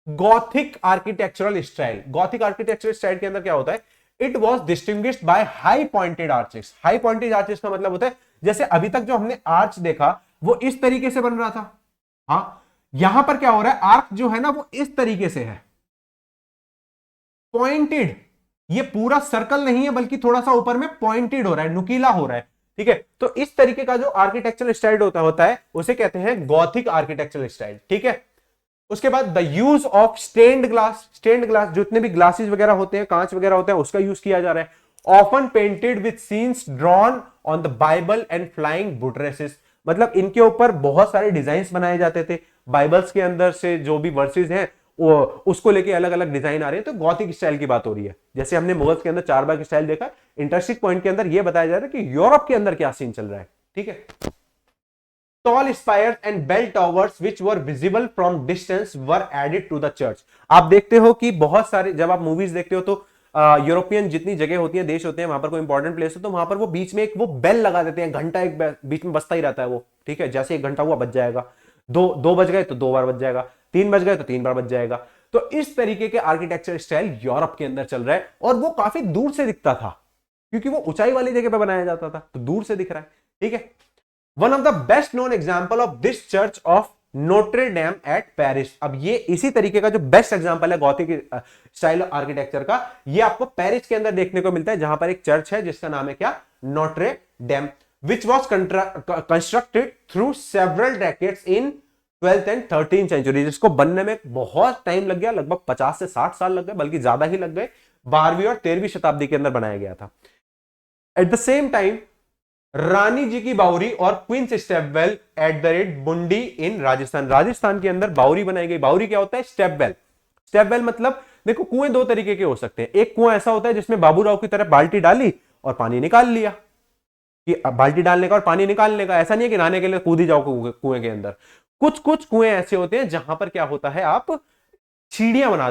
Gothic architectural style, Gothic architectural style के अंदर क्या होता है, it was distinguished by high pointed arches. High pointed arches का मतलब होता है जैसे अभी तक जो हमने आर्च देखा वो इस तरीके से बन रहा था, हाँ यहां पर क्या हो रहा है, आर्क जो है ना वो इस तरीके से है, पॉइंटेड, ये पूरा सर्कल नहीं है बल्कि थोड़ा सा ऊपर में पॉइंटेड हो रहा है, नुकीला हो रहा है। ठीक है, तो इस तरीके का जो आर्किटेक्चरल स्टाइल होता है उसे कहते हैं गॉथिक आर्किटेक्चरल स्टाइल। ठीक है, उसके बाद the use of stained glass, stained glass जितने भी ग्लासेस वगैरह होते हैं, कांच वगैरह होते हैं, उसका यूज किया जा रहा है। Often painted with scenes drawn on the Bible and flying buttresses, मतलब इनके ऊपर बहुत सारे डिजाइन्स बनाए जाते थे, बाइबल्स के अंदर से जो भी वर्सेस हैं वो उसको लेके अलग अलग डिजाइन आ रहे हैं, तो गॉथिक स्टाइल की बात हो रही है। जैसे हमने मुगल्स के अंदर चारबाग स्टाइल देखा, इंटरेस्टिंग पॉइंट के अंदर यह बताया जा रहा है कि यूरोप के अंदर क्या सीन चल रहा है। ठीक है, tall spires and bell towers which were visible from distance were added to the church। आप देखते हो कि बहुत सारे, जब आप मूवीज देखते हो तो यूरोपियन जितनी जगह होती है, देश होते हैं, वहां पर कोई इंपॉर्टेंट प्लेस हो तो वहां पर वो बीच में एक वो बेल लगा देते हैं, घंटा एक बीच में बजता ही रहता है वो। ठीक है, जैसे 1 घंटा हुआ बज जाएगा, दो बज गए तो 2 बार बज जाएगा, 3 बज गए तो 3 बार बज जाएगा। तो इस तरीके के आर्किटेक्चर स्टाइल यूरोप के अंदर चल रहा है, और वो काफी दूर से दिखता था क्योंकि वो ऊंचाई वाली जगह पर बनाया जाता था, तो दूर से दिख रहा है। ठीक है, one of the best known example of this church of Notre Dame eight Paris. अब ये इसी तरीके का जो बेस्ट एग्जांपल है गॉथिक स्टाइल आर्किटेक्चर का, ये आपको पेरिस के अंदर देखने को मिलता है, जहां पर एक चर्च है जिसका नाम है क्या, Notre Dame, which was constructed through several decades in 12th and 13th century, जिसको बनने में बहुत टाइम लग गया, लगभग 50 से 60 साल लग गए, बल्कि ज्यादा ही लग गए। 12वीं और 13वीं शताब्दी के अंदर बनाया गया था। At the same time Rani ji की बावरी और queens stepwell at the rate Bundi in Rajasthan, Rajasthan के अंदर बावरी बनाई गई। बावरी क्या होता है, स्टेपवेल। स्टेपवेल मतलब देखो, कुएं 2 तरीके के हो सकते हैं। एक कुआं ऐसा होता है जिसमें बाबूराव की तरह बाल्टी डाली और पानी निकाल लिया, कि बाल्टी डालने का और पानी निकालने का, ऐसा नहीं है कि नहाने के लिए कूद ही जाओ कुएं के अंदर। कुछ कुछ कुएं ऐसे होते हैं जहां पर क्या होता है, आप सीढ़ियां बना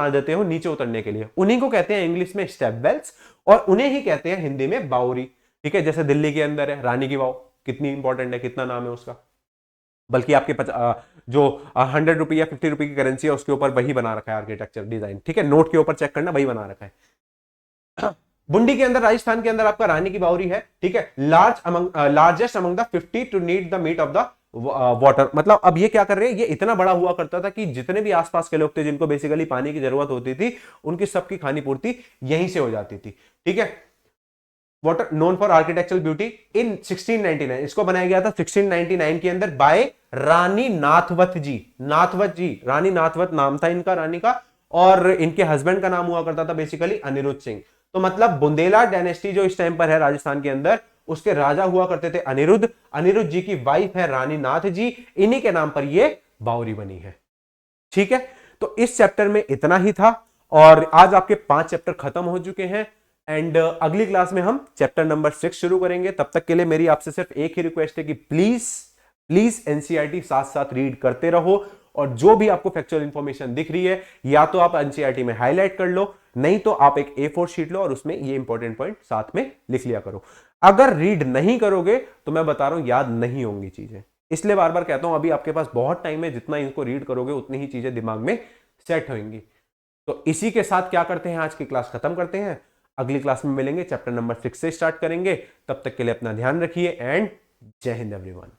देते हो नीचे उतरने के लिए, उन्हीं को कहते हैं इंग्लिश में स्टेपवेल्स, और उन्हें ही कहते हैं हिंदी में बावरी। ठीक है, जैसे दिल्ली के अंदर है रानी की वाव, कितनी इंपॉर्टेंट है, कितना नाम है उसका, बल्कि आपके जो 100 रुपये या 50 रुपये की करेंसी है उसके ऊपर वही बना रखा है आर्किटेक्चर डिजाइन। ठीक है, नोट के ऊपर चेक करना, वही बना रखा है। बुंडी के अंदर, राजस्थान के अंदर आपका रानी की बावरी है। ठीक है, largest among the 50 to need the meet of the water, मतलब अब ये क्या कर रहे हैं, ये इतना बड़ा हुआ करता था कि जितने भी आसपास के लोग थे जिनको बेसिकली पानी की जरूरत होती थी, उनकी सबकी खानी पूर्ति यहीं से हो जाती थी। ठीक है, water known for architectural beauty in 1699, इसको बनाया गया था 1699 के अंदर बाय रानी नाथवत जी। रानी नाथवत नाम था इनका, रानी का, और इनके हस्बैंड का नाम हुआ करता था बेसिकली अनिरुद्ध सिंह। तो मतलब बुंदेला डायनेस्टी जो इस टाइम पर है राजस्थान के अंदर, उसके राजा हुआ करते थे अनिरुद्ध जी की वाइफ है रानी नाथ जी, इन्हीं के नाम पर ये बावरी बनी है। ठीक है, तो इस चैप्टर में इतना ही था, और आज आपके 5 चैप्टर खत्म हो चुके हैं, एंड अगली क्लास में हम चैप्टर नंबर 6 शुरू करेंगे। तब तक के लिए मेरी आपसे सिर्फ एक ही रिक्वेस्ट है कि प्लीज एनसीईआरटी साथ साथ रीड करते रहो, और जो भी आपको फैक्चुअल इंफॉर्मेशन दिख रही है या तो आप एनसीईआरटी में हाईलाइट कर लो, नहीं तो आप एक A4 शीट लो और उसमें ये इंपॉर्टेंट पॉइंट साथ में लिख लिया करो। अगर रीड नहीं करोगे तो मैं बता रहा हूं याद नहीं होंगी चीजें, इसलिए बार बार कहता हूं अभी आपके पास बहुत टाइम है, जितना इनको रीड करोगे उतनी ही चीजें दिमाग में सेट होंगी। तो इसी के साथ क्या करते हैं, आज की क्लास खत्म करते हैं, अगली क्लास में मिलेंगे, चैप्टर नंबर 6 से स्टार्ट करेंगे। तब तक के लिए अपना ध्यान रखिए, एंड जय हिंद एवरीवन।